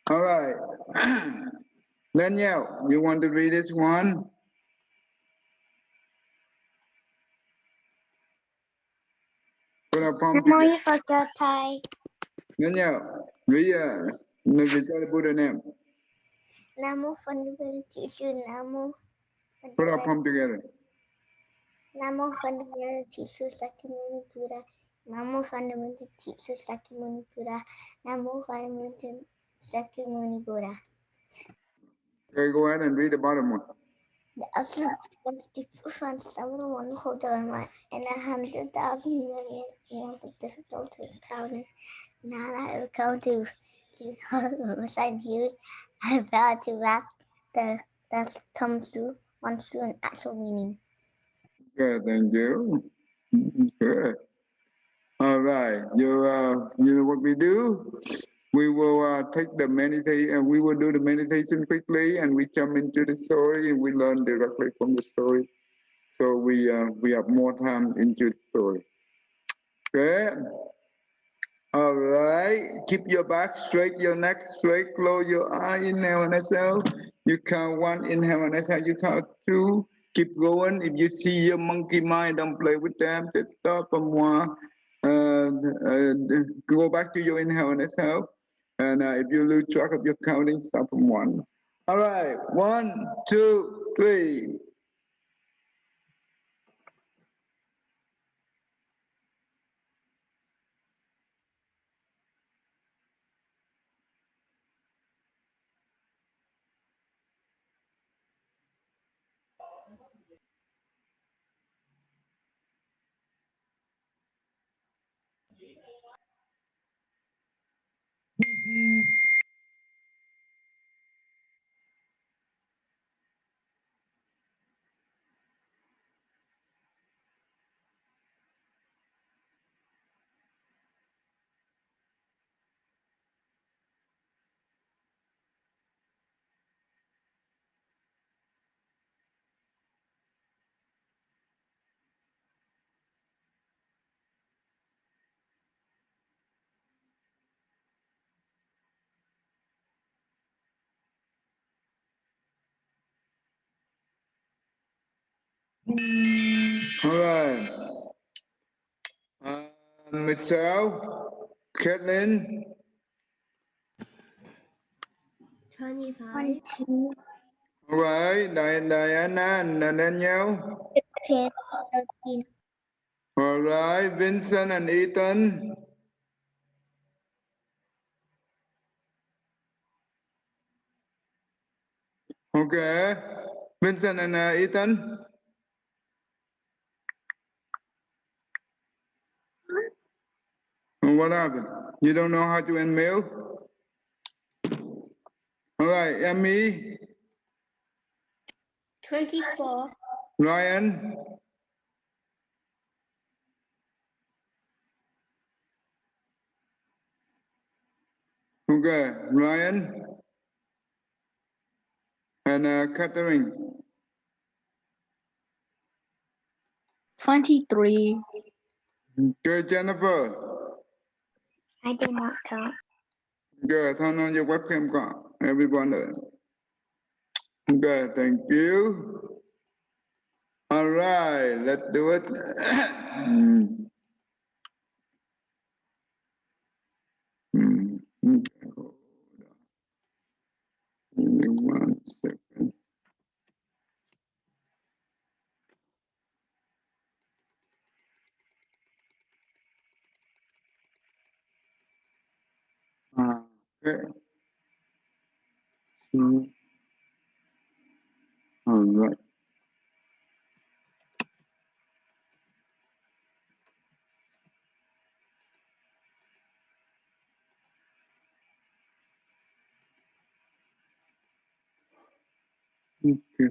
All right. Danielle, you want to read this one? Put our palm together. Danielle, read the Buddha name. Namo fundamental teacher, Namo. Put our palm together. Namo fundamental teacher, Sakyamuni Buddha. Namo fundamental teacher, Sakyamuni Buddha. Namo fundamental Sakyamuni Buddha. Okay, go ahead and read the bottom one. The absolute was different several wonderful dharma and 100,000 million years of difficult to count. Now that I come to sign here, I vow to wrap the that comes to once to an actual meaning. Good, thank you. Good. All right. You know what we do? We will take the meditation, and we will do the meditation quickly, and we jump into the story, and we learn directly from the story. So we have more time into the story. Okay. All right. Keep your back straight, your neck straight. Close your eye. Inhale and exhale. You count one. Inhale and exhale. You count two. Keep going. If you see your monkey mind, don't play with them. Just stop from one. Go back to your inhale and exhale. And if you lose track of your counting, start from one. All right. 1, 2, 3. All right. Michelle, Caitlin. 25. All right. Diana and Danielle. 10, 13. All right. Vincent and Ethan. Okay. Vincent and Ethan. What happened? You don't know how to end mail? All right. Emmy. 24. Ryan. Okay. Ryan. And Catherine. 23. Okay, Jennifer. I did not count. Good. Turn on your webcam, everyone. Good. Thank you. All right. Let's do it. Okay, hold on. Give me 1 second. Okay. All right. Okay.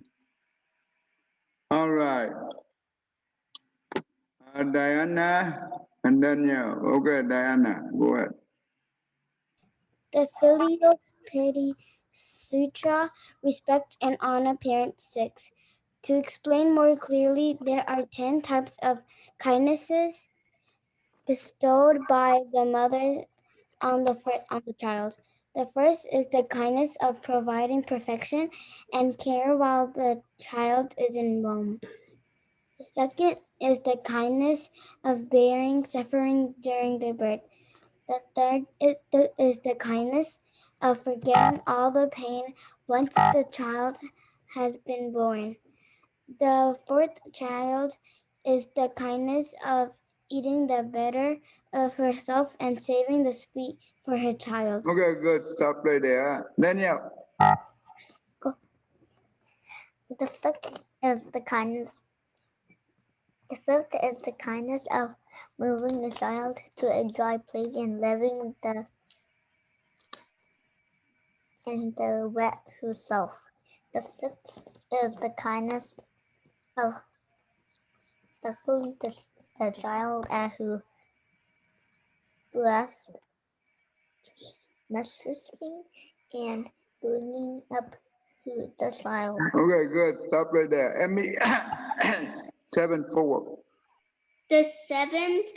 All right. Diana and Danielle. Okay, Diana, go ahead. The Filial Piety Sutra, Respect and Honor, Parent 6. To explain more clearly, there are 10 types of kindnesses bestowed by the mother on the child. The first is the kindness of providing perfection and care while the child is in womb. The second is the kindness of bearing suffering during the birth. The third is the kindness of forgetting all the pain once the child has been born. The fourth child is the kindness of eating the better of herself and saving the sweet for her child. Okay, good. Stop right there. Daniel. Go. The sixth is the kindness. The fifth is the kindness of moving the child to enjoy play and living in the wet herself. The sixth is the kindness of suckling the child at her breast, nursing and bringing up the child. Okay, good. Stop right there. Emmy, 7 forward. The seventh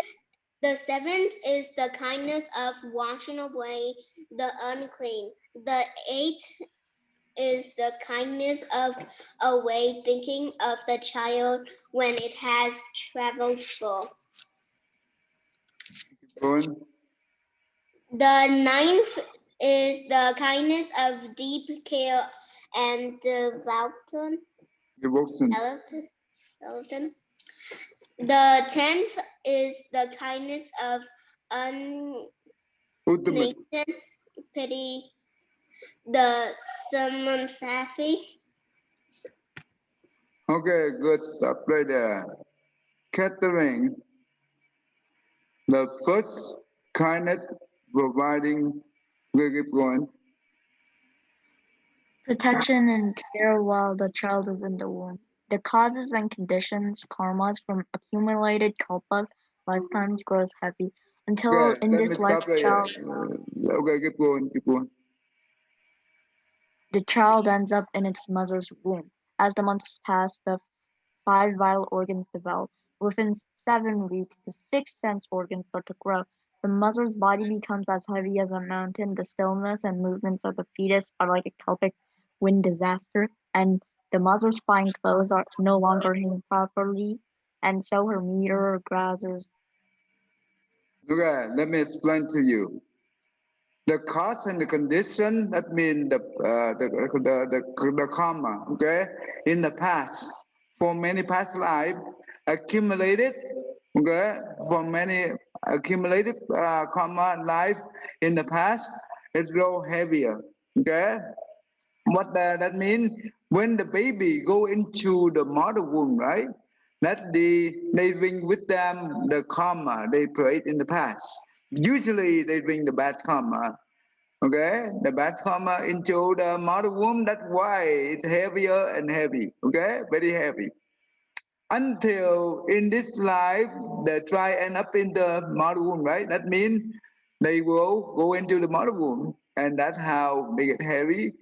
The seventh is the kindness of washing away the unclean. The eighth is the kindness of away thinking of the child when it has traveled far. Going. The ninth is the kindness of deep care and devotion. Devotion. The 10th is the kindness of Ultimate. pity, the sympathy. Okay, good. Stop right there. Catering. The first kindness providing. We keep going. Protection and care while the child is in the womb. The causes and conditions, karmas from accumulated kalpas, lifetimes grows heavy until Okay, in let me this life stop right here. child Okay, keep going, keep going. the child ends up in its mother's womb. As the months pass, the 5 vital organs develop. Within 7 weeks, the 6 sense organs start to grow. The mother's body becomes as heavy as a mountain. The stillness and movements of the fetus are like a Celtic wind disaster, and the mother's fine clothes are no longer hanging properly, and so her meter grazers. Okay, let me explain to you. The cause and the condition, that means the karma, okay, in the past, for many past life, accumulated, okay, for many accumulated karma life in the past, it grow heavier, okay. What that mean? When the baby go into the mother womb, right? That they bring with them the karma they create in the past. Usually they bring the bad karma, okay, the bad karma into the mother womb. That's why it's heavier and heavy, okay, very heavy. Until in this life, they try end up in the mother womb, right? That means they will go into the mother womb, and that's how they get heavy.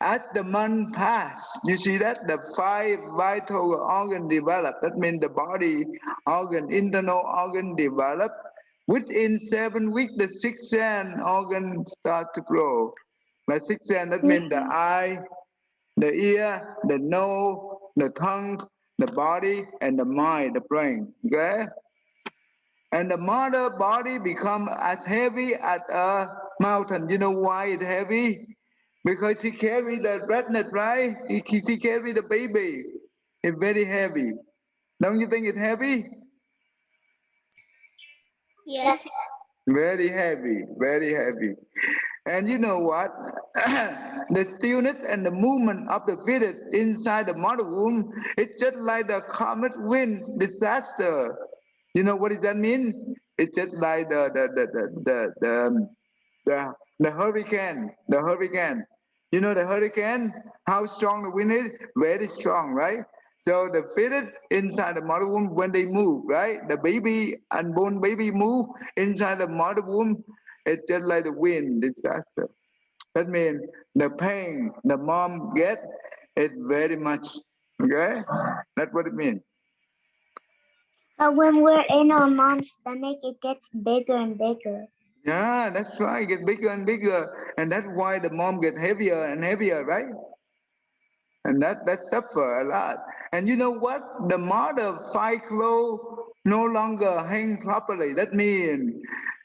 As the month pass, you see that the 5 vital organ develop. That means the body organ, internal organ develop. Within 7 weeks, the 6th sense organ start to grow. By 6th sense, that means the eye, the ear, the nose, the tongue, the body, and the mind, the brain. Okay? And the mother body become as heavy as a mountain. You know why it's heavy? Because she carry the pregnant, right? She carry the baby. It's very heavy. Don't you think it's heavy? Yes. Very heavy, very heavy. And you know what? The stillness and the movement of the fetus inside the mother womb, it's just like the comet wind disaster. You know what does that mean? It's just like the hurricane. The hurricane. You know the hurricane? How strong the wind is? Very strong, right? So the fetus inside the mother womb when they move, right? The baby, unborn baby move inside the mother womb. It's just like the wind disaster. That means the pain the mom get is very much. Okay, that's what it means. But when we're in our mom's stomach, it gets bigger and bigger. Yeah, that's right. Get bigger and bigger, and that's why the mom gets heavier and heavier, right? And that suffer a lot. And you know what? The mother five clothes no longer hang properly. That means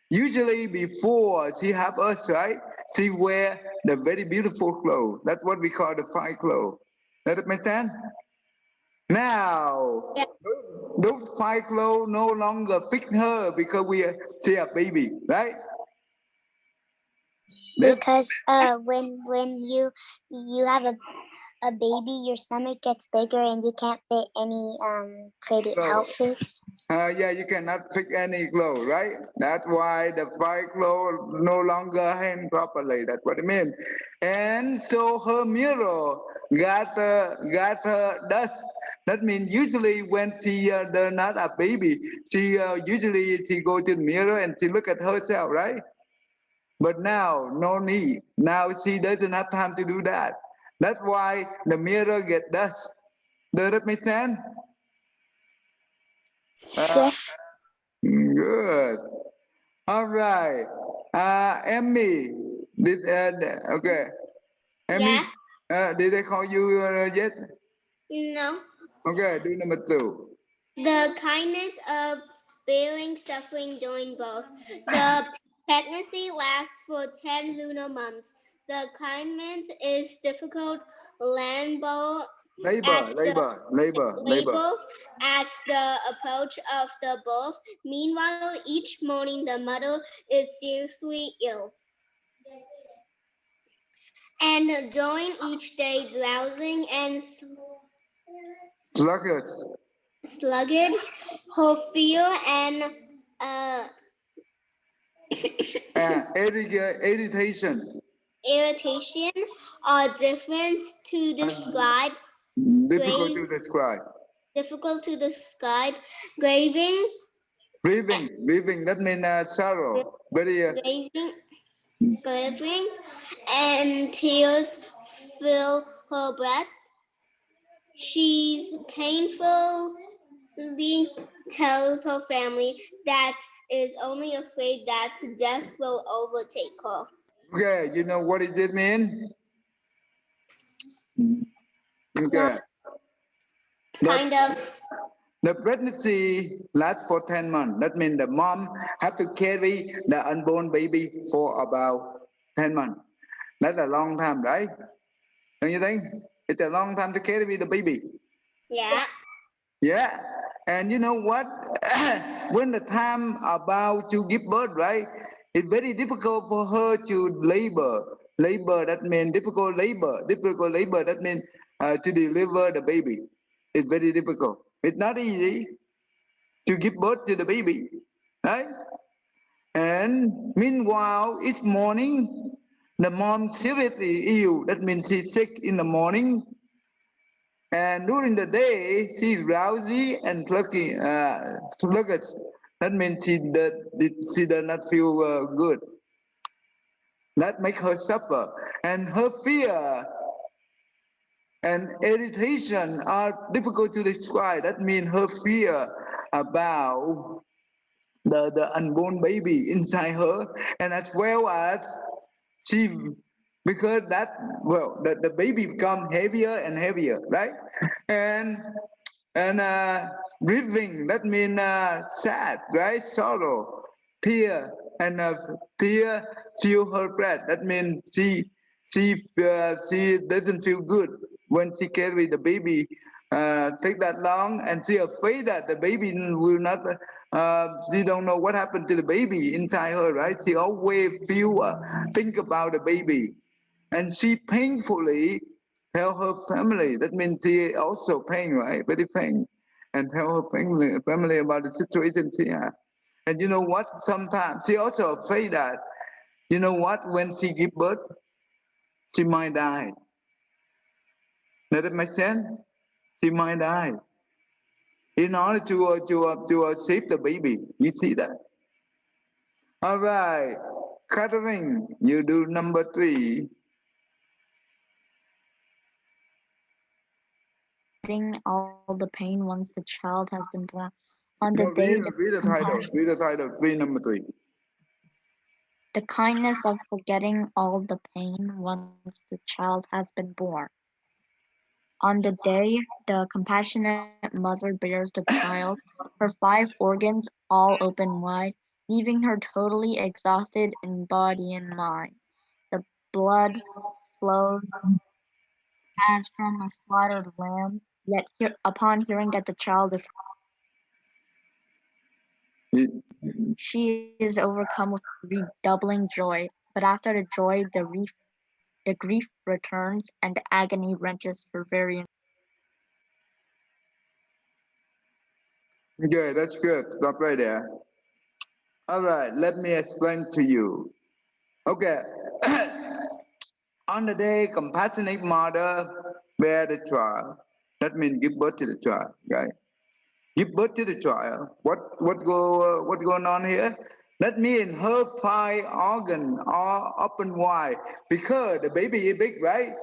usually before she have us, right? She wear the very beautiful clothes. That's what we call the five clothes. Does that make sense? Now, Yeah. those five clothes no longer fit her because she a baby, right? Yep. Because when you have a baby, your stomach gets bigger and you can't fit any pretty So, outfits. yeah, you cannot pick any clothes, right? That's why the five clothes no longer hang properly. That's what it means. And so her mirror got her dust. That means usually when she does not a baby, she go to the mirror and she look at herself, right? But now no need. Now she doesn't have time to do that. That's why the mirror get dust. Does that make sense? Uh, Yes. good. All right. Emmy, okay. Yeah. Emmy, did I call you yet? No. Okay, do number two. The kindness of bearing suffering during birth. The pregnancy lasts for 10 lunar months. The kindness is difficult labor at the Labor. labor at the approach of the birth. Meanwhile, each morning the mother is seriously ill. And during each day, drowsing and Sluggish. sluggish, her fear and uh, Irritation. irritation are different to And describe. difficult Grave, to describe. difficult to describe. Graving, Grieving, that means sorrow. Very, graving, graving, and tears fill her breast. She's painfully tells her family that is only afraid that death will overtake her. okay, you know what does it mean? No, Okay. kind The of. The pregnancy lasts for 10 months. That means the mom have to carry the unborn baby for about 10 months. That's a long time, right? Don't you think? It's a long time to carry the baby. Yeah. Yeah. And you know what? When the time about to give birth, right? It's very difficult for her to labor. Labor, that means difficult labor. Difficult labor, that means to deliver the baby. It's very difficult. It's not easy to give birth to the baby, right? And meanwhile, each morning, the mom seriously ill. That means she's sick in the morning, and during the day, she's drowsy and sluggish. That means she does not feel good. That makes her suffer, and her fear and irritation are difficult to describe. That means her fear about the unborn baby inside her, and as well as she, because the baby become heavier and heavier, right? and and grieving, that means sad, right? Sorrow, tear, and tear feel her breath. That means she doesn't feel good when she carry the baby take that long, and she afraid that the baby will not. She don't know what happened to the baby inside her, right? She always feel think about the baby, and she painfully tell her family. That means she also pain, right? Very pain, and tell her family about the situation she had. And you know what? Sometimes she also afraid that, you know what? When she give birth, she might die. Does that make sense? She might die in order to save the baby. You see that? All right, Catherine, you do number three. Hiding all the pain once the child has been born. On the No, day the read the title. compassion Read the title. Three, number three. The kindness of forgetting all the pain once the child has been born. On the day the compassionate mother bears the child, her 5 organs all open wide, leaving her totally exhausted in body and mind. The blood flows as from a slaughtered lamb, yet upon hearing that the child is It- she is overcome with redoubling joy. But after the joy, the grief returns, and the agony wrenches her very. Okay, that's good. Stop right there. All right, let me explain to you. Okay, on the day compassionate mother bear the child, that means give birth to the child, right? Give birth to the child. What going on here? That means her 5 organ are open wide because the baby is big, right?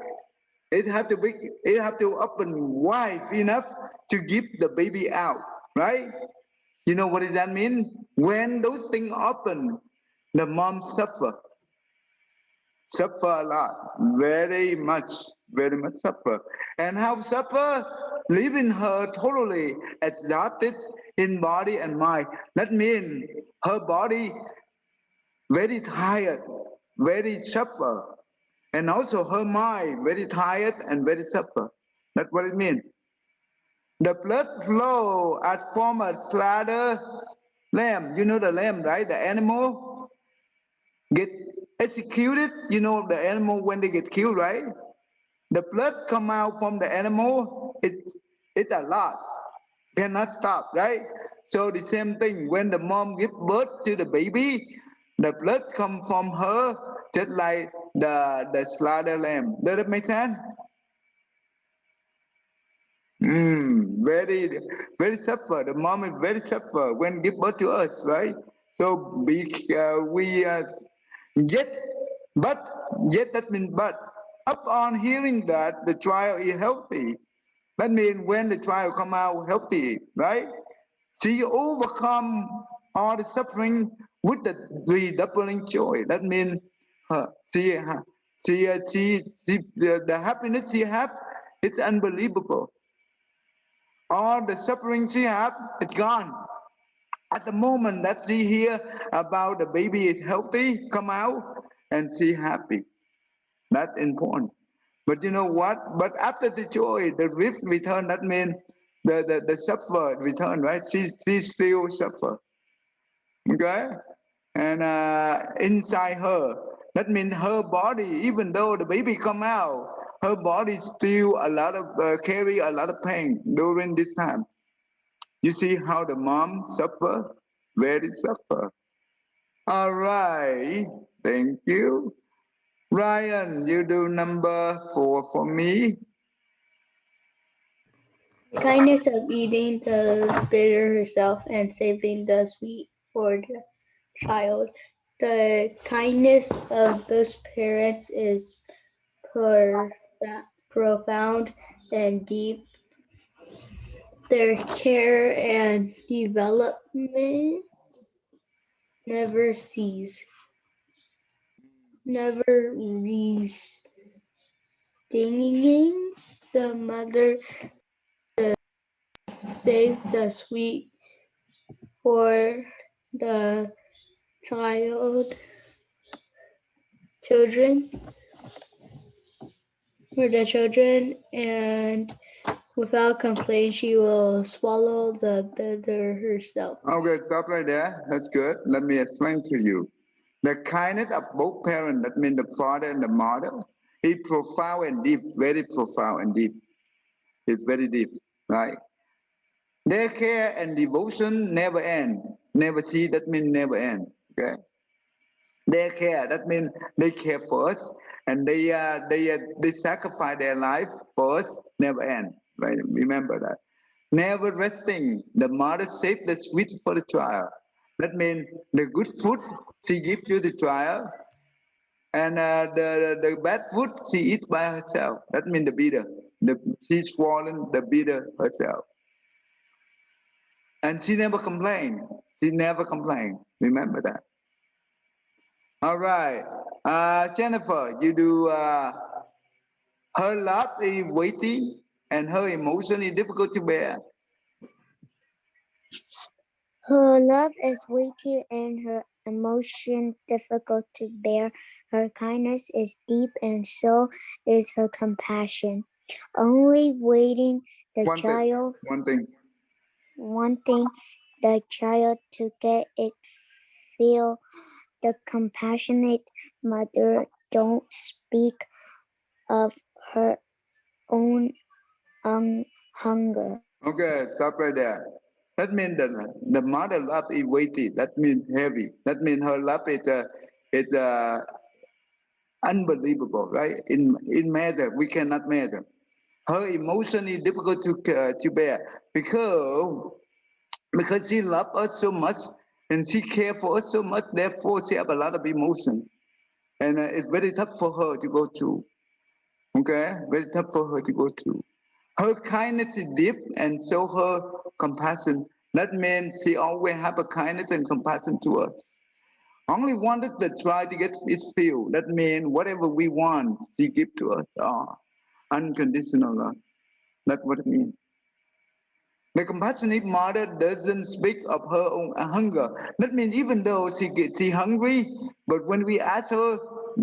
It have to open wide enough to give the baby out, right? You know what does that mean? When those things open, the mom suffer a lot, very much suffer. And how suffer? Leaving her totally exhausted in body and mind. That means her body very tired, very suffer. And also her mind very tired and very suffer. That's what it means. The blood flow as from a slaughter lamb. You know the lamb, right? The animal get executed. You know the animal when they get killed, right? The blood come out from the animal. It's a lot. Cannot stop, right? So the same thing when the mom give birth to the baby, the blood come from her just like the slaughter lamb. Does that make sense? Very suffer. The mom is very suffer when give birth to us, right? So we yet, but yet that means but upon hearing that the child is healthy, that means when the child come out healthy, right? She overcome all the suffering with the redoubling joy. That means uh, she, the happiness she have is unbelievable. All the suffering she have, it's gone. At the moment that she hear about the baby is healthy, come out, and she happy. That's important. But you know what? But after the joy, the grief return, that means the suffer return, right? She still suffer. Okay? And inside her, that means her body, even though the baby come out, her body still a lot of carry a lot of pain during this time. You see how the mom suffer? Very suffer. All right. Thank you. Ryan, you do number 4 for me. The kindness of eating the bitter herself and saving the sweet for the child. The kindness of those parents is per- profound and deep. Their care and development never cease, never stinging. The mother saves the sweet for the child, children, for the children, and without complaint, she will swallow the bitter herself. Okay, stop right there. That's good. Let me explain to you. The kindness of both parents, that means the father and the mother, is profound and deep, very profound and deep. It's very deep, right? Their care and devotion never end. Never see, that means never end. Okay? They care. That means they care for us, and they sacrifice their life for us. Never end. Right? Remember that. Never resting. The mother saved the sweet for the child. That means the good food she gives to the child, and the bad food she eats by herself. That means the bitter. She swollen the bitter herself, and she never complained. She never complained. Remember that. All right. Jennifer, you do her love is weighty and her emotion is difficult to bear. Her love is weighty and her emotion difficult to bear. Her kindness is deep and so is her compassion. Only waiting the One child, thing. wanting the child to get it, feel the compassionate mother don't speak of her own hunger. Okay, stop right there. That means the mother love is weighty. That means heavy. That means her love is unbelievable, right? In measure, we cannot measure. Her emotion is difficult to bear because she loves us so much and she cares for us so much. Therefore, she have a lot of emotion, and it's very tough for her to go through. Okay, very tough for her to go through. Her kindness is deep, and so her compassion. That means she always have a kindness and compassion to us. Only wanted to try to get its feel. That means whatever we want, she give to us. Unconditional love. That's what it means. The compassionate mother doesn't speak of her own hunger. That means even though she hungry, but when we ask her,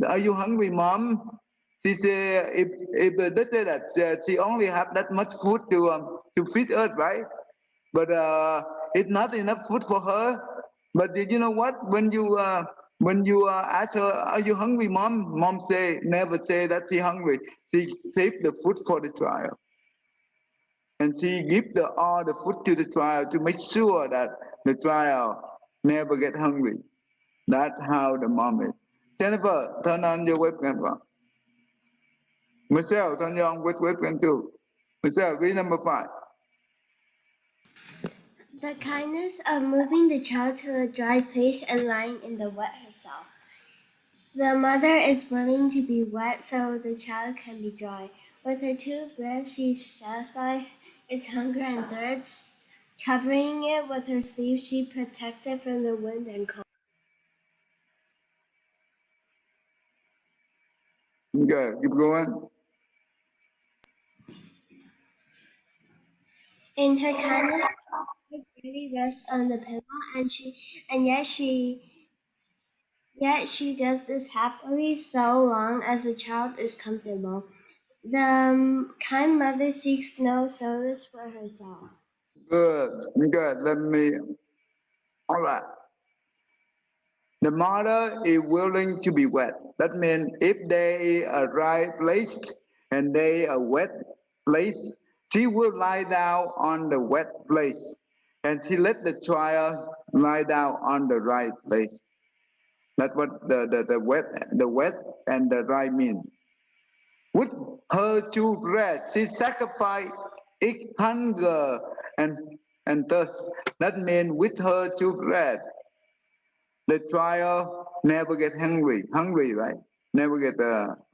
"Are you hungry, mom?" She say, if they say that she only have that much food to feed us, right? But it's not enough food for her. But did you know what? When you ask her, "Are you hungry, mom?" Mom say never say that she hungry. She save the food for the child. And she give all the food to the child to make sure that the child never get hungry. That's how the mom is. Jennifer, turn on your webcam. Michelle, turn on with webcam too. Michelle, read number 5. The kindness of moving the child to a dry place and lying in the wet herself. The mother is willing to be wet so the child can be dry. With her 2 breasts, she satisfies its hunger and thirst. Covering it with her sleeve, she protects it from the wind and cold. Okay, keep going. In her kindness, she barely rests on the pillow, and yet she does this happily so long as the child is comfortable. The kind mother seeks no solace for herself. Good, good. All right. The mother is willing to be wet. That means if they are dry place and they are wet place, she will lie down on the wet place, and she let the child lie down on the dry place. That's what the wet and the dry mean. With her 2 breasts, she sacrificed its hunger and thirst. That means with her 2 breasts, the child never get hungry, right? Never get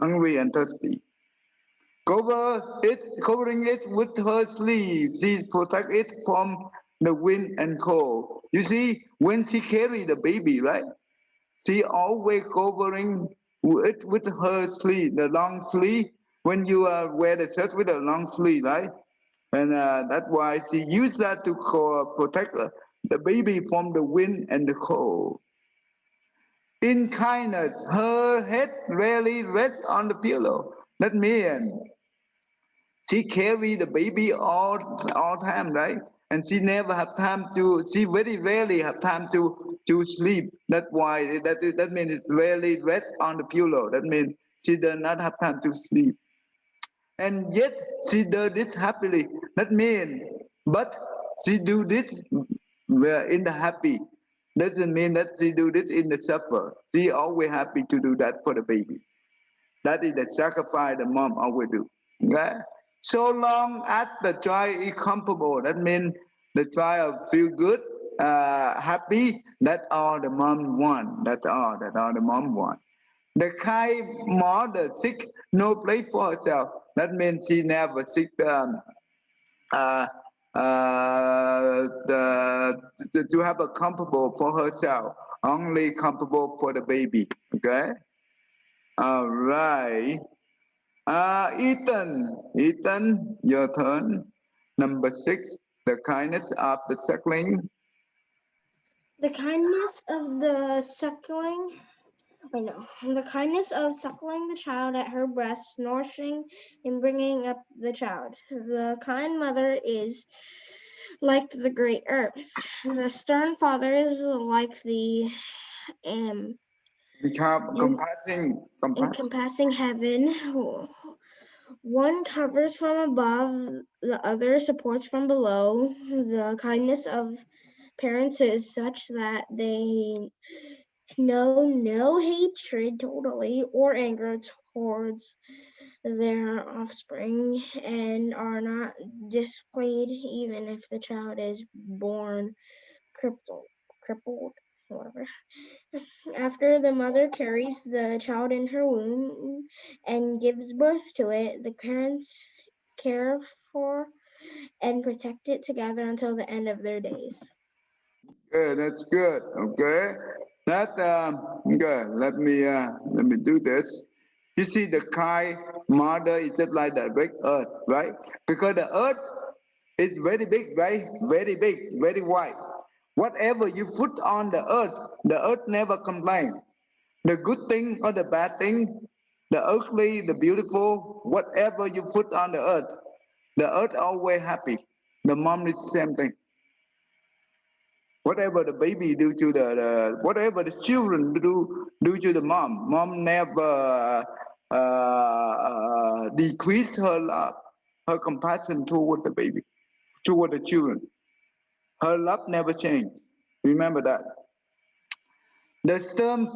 hungry and thirsty. Covering it with her sleeve. She protect it from the wind and cold. You see, when she carry the baby, right? She always covering it with her sleeve, the long sleeve. When you wear the shirt with a long sleeve, right? And that's why she used that to protect the baby from the wind and the cold. In kindness, her head rarely rests on the pillow. That means she carry the baby all time, right? And she never have time to. She very rarely have time to sleep. That's why that means it rarely rest on the pillow. That means she does not have time to sleep. And yet she does this happily. That means, but she do this in the happy. Doesn't mean that she do this in the suffer. She always happy to do that for the baby. That is the sacrifice the mom always do. Okay? So long as the child is comfortable, that means the child feel good, happy. That's all the mom want. That's all the mom want. The kind mother seek no place for herself. That means she never seek uh, to have a comfortable for herself. only comfortable for the baby. Okay. All right. Ethan, your turn. Number 6, the kindness of the suckling. The kindness of the suckling, wait no, the kindness of suckling the child at her breast, nourishing and bringing up the child. The kind mother is like the great earth. The stern father is like the um, encompassing heaven. One covers from above, the other supports from below. The kindness of parents is such that they know no hatred totally or anger towards their offspring and are not displeased even if the child is born crippled, whatever. After the mother carries the child in her womb and gives birth to it, the parents care for and protect it together until the end of their days. Good, that's good. Okay. That good. Let me do this. You see the kind mother is just like the big earth, right? Because the earth is very big, right? Very big, very wide. Whatever you put on the earth never complains. The good thing or the bad thing, the ugly, the beautiful, whatever you put on the earth always happy. The mom is the same thing. Whatever the baby do to whatever the children do to the mom never decrease her love, her compassion toward the baby, toward the children. Her love never changed. Remember that. The stern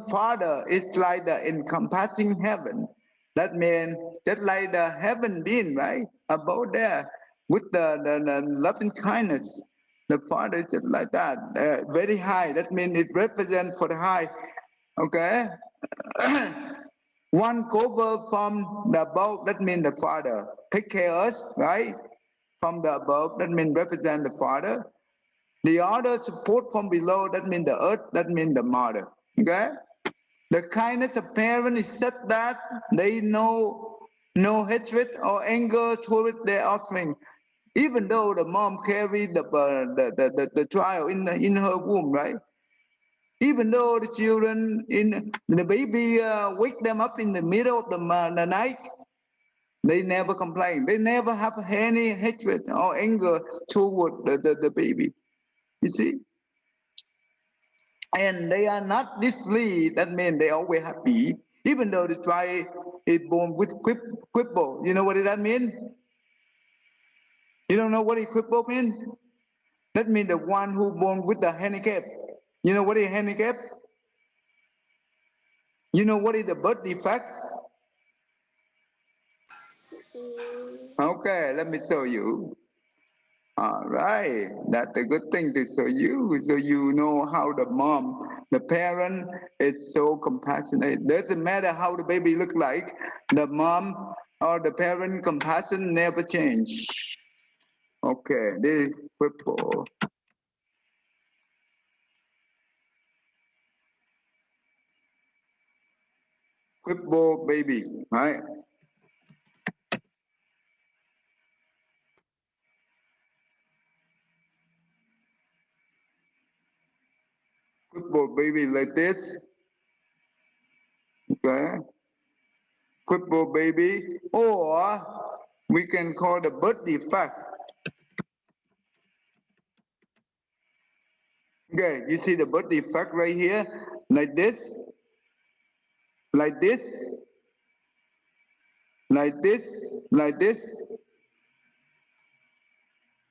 father is like the encompassing heaven. That means just like the heaven being, right? Above there with the loving kindness. The father is just like that. Very high. That means it represents for the high. Okay? One cover from the above, that means the father. Take care of us, right? From the above, that means represent the father. The other support from below, that means the earth, that means the mother. Okay? The kindness of parents is such that they know no hatred or anger towards their offspring. Even though the mom carried the child in her womb, right? Even though the children in the baby wake them up in the middle of the night, they never complain. They never have any hatred or anger toward the baby. You see? And they are not displeased. That means they always happy, even though the child is born with cripple. You know what does that mean? You don't know what a cripple means? That means the one who born with the handicap. You know what is handicap? You know what is the birth defect? Okay, let me show you. All right, that's a good thing to show you, so you know how the parent is so compassionate. Doesn't matter how the baby look like, the mom or the parent compassion never change. Okay, this is cripple. Cripple baby, right? Cripple baby like this. Okay. Cripple baby, or we can call the birth defect. Okay, you see the birth defect right here, like this, like this, like this, like this.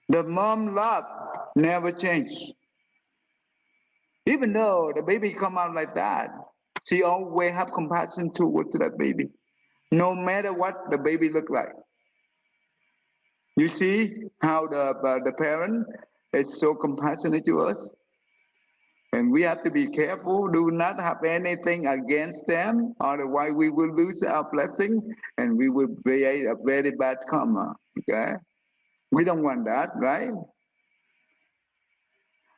The mom love never change. Even though the baby come out like that, she always have compassion towards that baby, no matter what the baby look like. You see how the parent is so compassionate to us? And we have to be careful, do not have anything against them, otherwise we will lose our blessing and we will create a very bad karma. Okay? We don't want that, right?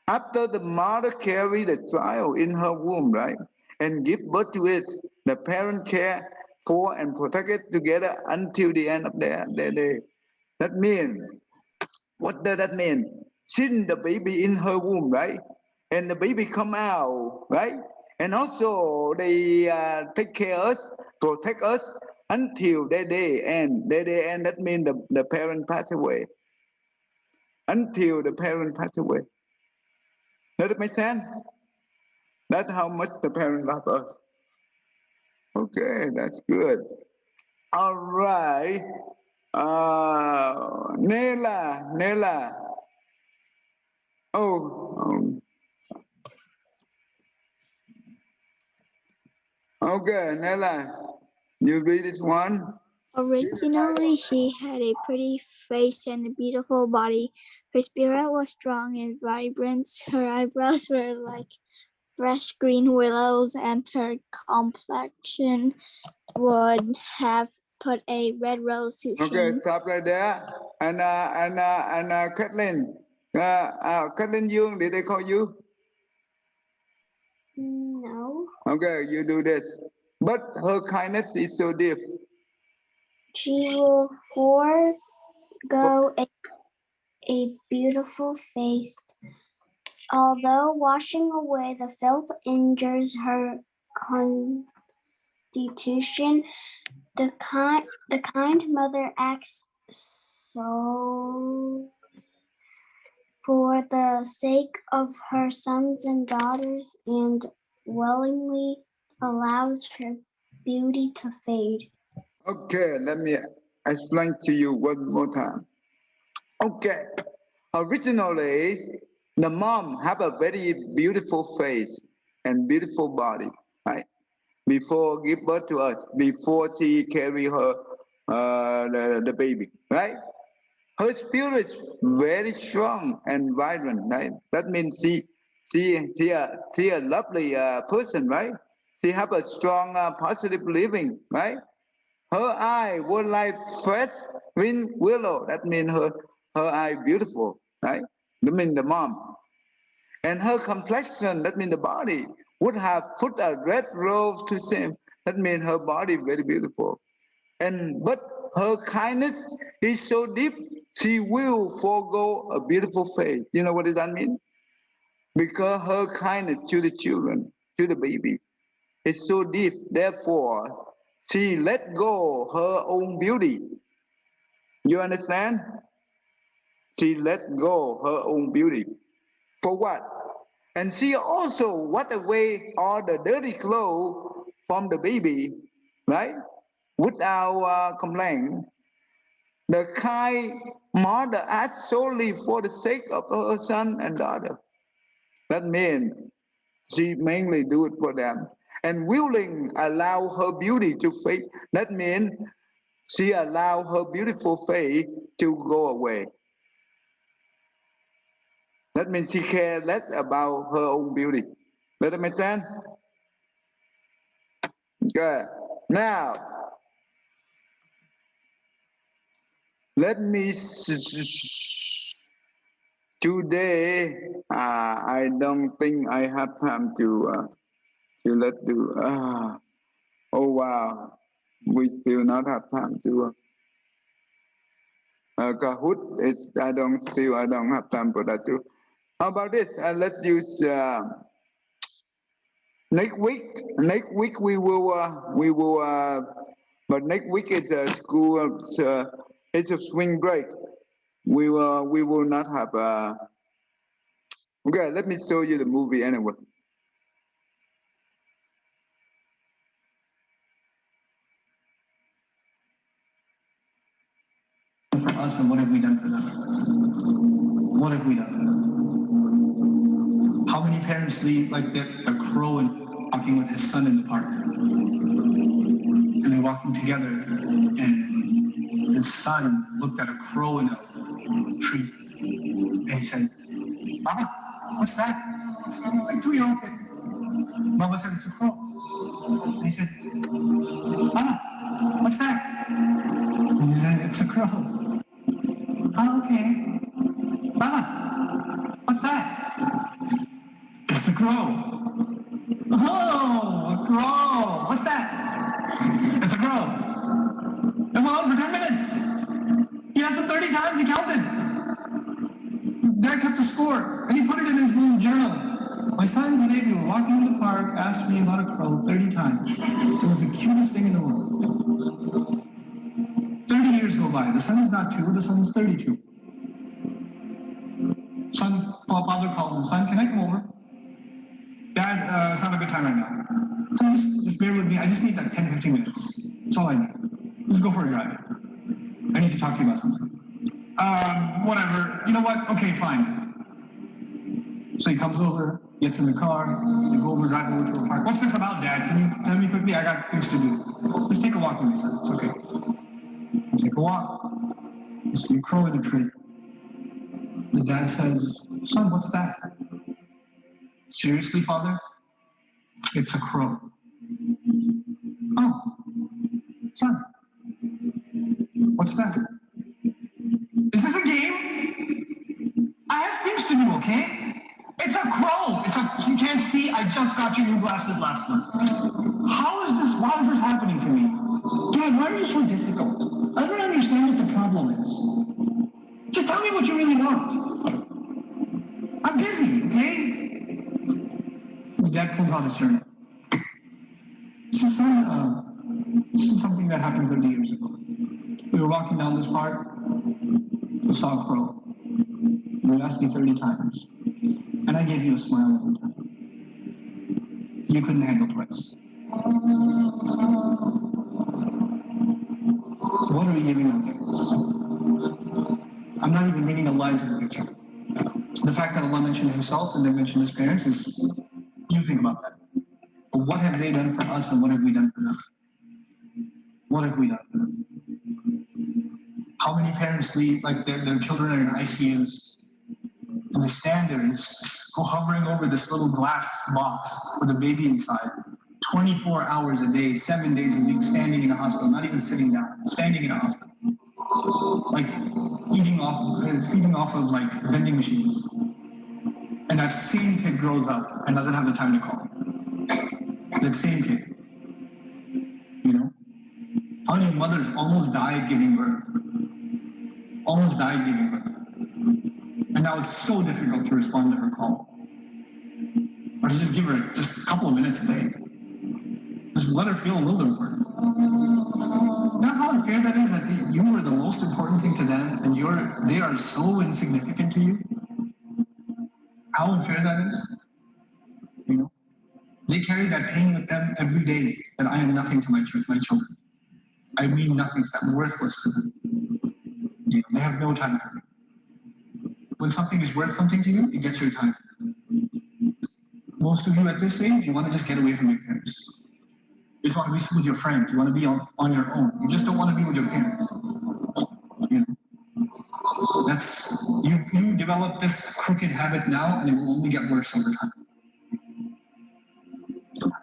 After the mother carried the child in her womb, right, and give birth to it, the parent care for and protect it together until the end of their day. That means, what does that mean? Since the baby in her womb, right, and the baby come out, right, and also they take care of us, protect us until their day end. Their day end. That means the parent pass away. Until the parent pass away. Does it make sense? That's how much the parent love us. Okay, that's good. All right. Nela. Oh, okay, Nela. You read this one? Originally, she had a pretty face and a beautiful body. Her spirit was strong and vibrant. Her eyebrows were like fresh green willows, and her complexion would have put a red rose to Okay, shame. stop right there. And Kathleen. Kathleen Young, did they call you? No. Okay, you do this. But her kindness is so deep. She will forego a beautiful face. Although washing away the filth injures her constitution, the kind mother acts so for the sake of her sons and daughters and willingly allows her beauty to fade. Okay, let me explain to you one more time. Okay, originally, the mom have a very beautiful face and beautiful body, right? Before give birth to us, before she carry her the baby, right? Her spirit is very strong and vibrant, right? That means she a lovely person, right? She have a strong positive living, right? Her eye was like fresh green willow. That means her eye beautiful, right? That means the mom. And her complexion, that means the body, would have put a red rose to shame. That means her body very beautiful. But her kindness is so deep, she will forego a beautiful face. You know what does that mean? Because her kindness to the children, to the baby, is so deep. Therefore, she let go her own beauty. You understand? She let go her own beauty. For what? And she also wash away all the dirty clothes from the baby, right? Without complaint. The kind mother acts solely for the sake of her son and daughter. That means she mainly do it for them. And willing allow her beauty to fade. That means she allow her beautiful face to go away. That means she care less about her own beauty. Does that make sense? Good. Now, let me. Today, I don't think I have time to let do. Oh wow, we still not have time to. Kahoot, I don't have time for that too. How about this? Let's use next week. Next week we will. But next week is a school. It's a swing break. We will not have. Okay, let me show you the movie anyway. For us, and what have we done for them? What have we done for them? How many parents leave like a crow and walking with his son in the park? And they're walking together, and his son looked at a crow in a tree, and he said, "Mama, what's that?" It's like 2-year-old kid. Mama said, "It's a crow." And he said, "Mama, what's that?" And he said, "It's a crow." "Oh, okay. Mama, what's that?" crow. Oh, a crow. What's that? It's a crow. It went on for 10 minutes. He asked him 30 times, he counted. Dad kept a score, and he put it in his little journal. My son today, we were walking in the park, asked me about a crow 30 times. It was the cutest thing in the world. 30 years go by. The son is not 2, the son is 32. Father calls him, son, can I come over? Dad, it's not a good time right now. So just bear with me. I just need like 10, 15 minutes. That's all I need. Let's go for a drive. I need to talk to you about something. Whatever. You know what? Okay, fine. So he comes over, gets in the car, they go over, drive over to a park. What's this about, Dad? Can you tell me quickly? I got things to do. Just take a walk with me, son. It's okay. Take a walk. You see a crow in a tree. The dad says, son, what's that? Seriously, Father? It's a crow. Oh, son, what's that? Is this a game? I have things to do, okay? It's a crow. You can't see, I just got you new glasses last month. Why is this happening to me? Dad, why are you so difficult? I don't understand what the problem is. Just tell me what you really want. I'm busy, okay? The dad pulls out his journal. So son, this is something that happened 30 years ago. We were walking down this park, we saw a crow. You asked me 30 times, and I gave you a smile every time. You couldn't handle twice. What are we giving our parents? I'm not even reading a line to the picture. The fact that Allah mentioned himself and then mentioned his parents is, you think about that. But what have they done for us and what have we done for them? What have we done for them? How many parents leave, like their children are in ICUs and they stand there and go hovering over this little glass box with a baby inside, 24 hours a day, 7 days a week, standing in a hospital, not even sitting down, standing in a hospital, like feeding off of like vending machines. And that same kid grows up and doesn't have the time to call. That same kid, you know? How many mothers almost died giving birth? Almost died giving birth. And now it's so difficult to respond to her call. Or to just give her just a couple of minutes a day. Just let her feel a little important. Now how unfair that is that you were the most important thing to them and they are so insignificant to you. How unfair that is. You know? They carry that pain with them every day that I am nothing to my children. I mean nothing to them, worthless to them. You know, they have no time for me. When something is worth something to you, it gets your time. Most of you at this age, you want to just get away from your parents. You just want to be with your friends. You want to be on your own. You just don't want to be with your parents. You know? You develop this crooked habit now and it will only get worse over time.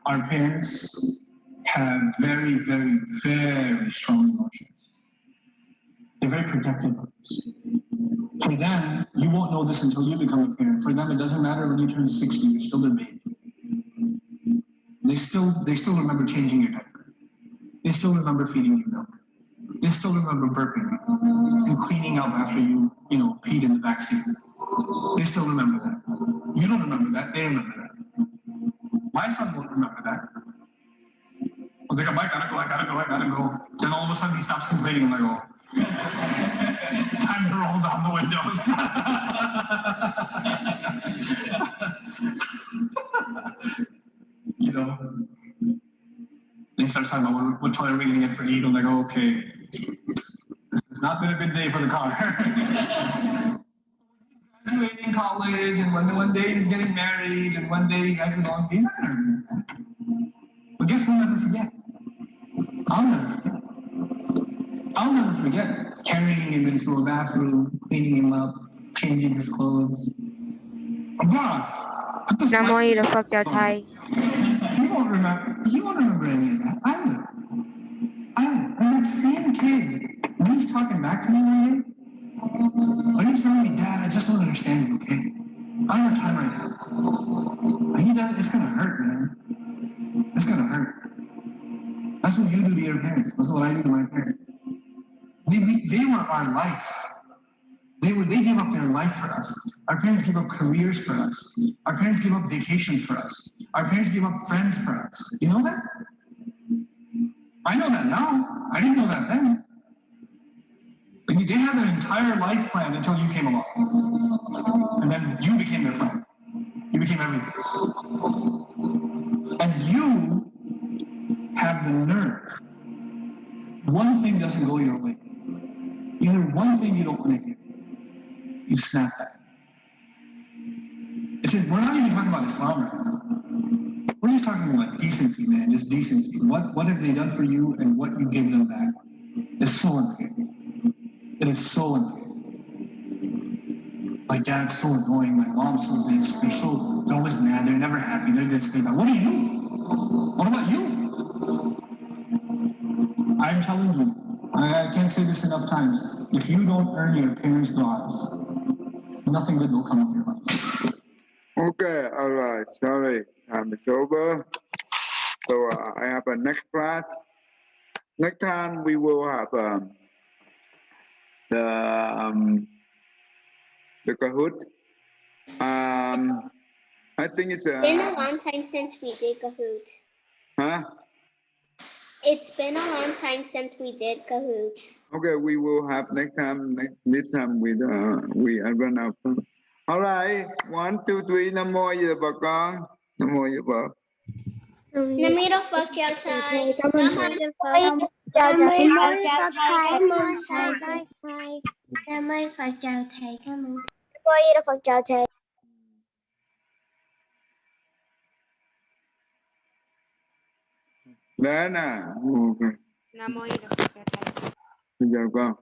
Our parents have very, very, very strong emotions. They're very protective of us. For them, you won't know this until you become a parent. For them, it doesn't matter when you turn 60, you're still their baby. They still remember changing your diaper. They still remember feeding you milk. They still remember burping and cleaning up after you peed in the backseat. They still remember that. You don't remember that, they remember that. My son won't remember that. I was like, I gotta go. Then all of a sudden he stops complaining and I go, time to roll down the windows. You know, they start talking about what toy are we gonna get for Eid? I'm like, oh, okay, this has not been a good day for the car. Graduating college, and one day he's getting married, and one day he has his own. He's not gonna remember that. But guess we'll never forget. I'll never forget carrying him into a bathroom, cleaning him up, changing his clothes. God, put this Now I want you to light- fuck your tie. He won't remember any of that. I will. And that same kid, when he's talking back to me one day, when he's telling me, Dad, I just don't understand you, okay? I don't have time right now. I need doesn't, it's gonna hurt, man. It's gonna hurt. That's what you do to your parents. That's what I do to my parents. They were our life. They gave up their life for us. Our parents gave up careers for us. Our parents gave up vacations for us. Our parents gave up friends for us. You know that? I know that now. I didn't know that then. But they had their entire life plan until you came along. And then you became their plan. You became everything. And you have the nerve. One thing doesn't go your way. You hear one thing you don't want to hear. You snap at it. We're not even talking about Islam right now. We're just talking about decency, man. Just decency. What have they done for you and what you give them back? It's so unfair. It is so unfair. My dad's so annoying. My mom's so this. They're always mad. They're never happy. They're this, they're that. What are you? What about you? I'm telling you, I can't say this enough times. If you don't earn your parents' gods, nothing good will come of your life. Okay, all right. Sorry, time is over. So I have a next class. Next time we will have the Kahoot. I think it's Been a long time since we did Kahoot. Huh? It's been a long time since we did Kahoot. Okay, we will have next time. This time we are gonna. All right, 1, 2, 3. Nam mô A Di Đà Phật con. Nam mô A Di Đà Phật. Nam mô Phật chào thầy. Cảm ơn thầy. Nam mô Cảm Phật ơn chào Phật thầy. thầy. Cảm ơn Cảm thầy. ơn thầy. Nam mô Phật chào thầy. Cảm ơn. Nam mô Phật chào thầy. Đó nè. Nam mô A Di Đà Phật thầy. Bây giờ con.